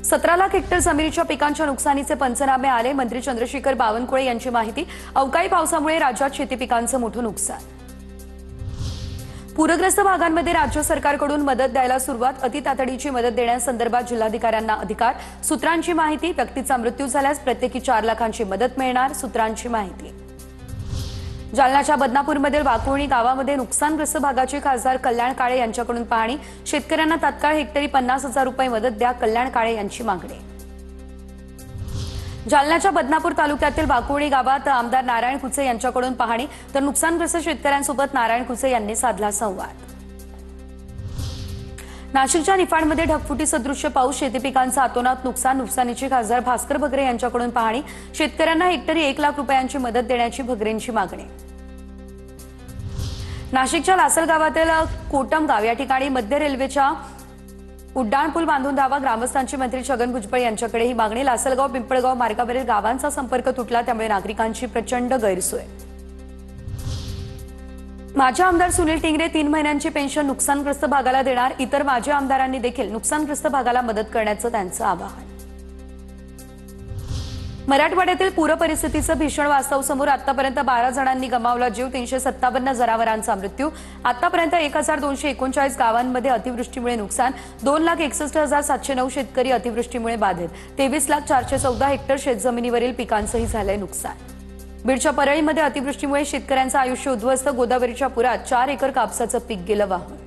17 lakh hectare जमिनीच्या पिकांच्या नुकसानीचे पंचनामे आले। मंत्री चंद्रशेखर बावनकुळे यांची माहिती। अवकाळी पावसामुळे राज्यात शेती पिकांचं मोठं नुकसान। पूरग्रस्त भागांमध्ये राज्य सरकारकडून मदत द्यायला सुरुवात। अतितातडीची मदत देण्यासंदर्भात जिल्हाधिकाऱ्यांना अधिकार। सूत्रांची माहिती। व्यक्तीचा मृत्यू झाल्यास प्रत्येकी 4 लाखांची मदत मिळणार। सूत्रांची माहिती। जालन्याच्या बदनापूरमधील वाकुळणी गावामध्ये नुकसानग्रस्त भागाची खासदार कल्याण काळे यांच्याकडून पाहणी। शेतकऱ्यांना तात्काळ हेक्टरी 50,000 रुपये मदत द्या, कल्याण काळे यांची मागणी। जालन्याच्या बदनापूर तालुक्यातील वाकुळणी गावात आमदार नारायण कुचे यांच्याकडून पाहणी, तर नुकसानग्रस्त शेतकऱ्यांसोबत नारायण कुचे यांनी साधला संवाद। नाशिकच्या निफाडमध्ये ढगफुटी सदृश्य पाऊस। शेती पिकांचं अतोनात नुकसान। नुकसानीची खासदार भास्कर भगरे यांच्याकडून पाहणी। शेतकऱ्यांना हेक्टरी 1 लाख रुपयांची मदत देण्याची भगरेंची मागणी। नाशिकच्या लासलगावातील कोटमगाव या ठिकाणी मध्य रेल्वेच्या उड्डाणपूल बांधून द्यावा। ग्रामस्थांची मंत्री छगन भुजबळ यांच्याकडे ही मागणी। लासलगाव पिंपळगाव मार्गावरील गावांचा संपर्क तुटला, त्यामुळे नागरिकांची प्रचंड गैरसोय। माजी आमदार सुनील टिंगरे 3 महिन्यांची पेन्शन नुकसानग्रस्त भागाला देणार। इतर माजी आमदारांनी देखील नुकसानग्रस्त भागाला मदत करण्याचं त्यांचं आवाहन। मराठवाड्यातील पूर परिस्थितीचं भीषण वास्तव समोर। आतापर्यंत 12 जणांनी गमावला जीव। 357 जनावरांचा मृत्यू। आतापर्यंत 1239 गावांमध्ये अतिवृष्टीमुळे नुकसान। 2,61,709 शेतकरी अतिवृष्टीमुळे बाधित। 23,414 हेक्टर शेतजमिनीवरील पिकांचंही झालंय नुकसान। बीडच्या परळीमध्ये अतिवृष्टीमुळे शेतकऱ्यांचं आयुष्य उद्ध्वस्त। गोदावरीच्या पुरात 4 एकर कापसाचं पीक गेलं वाहून।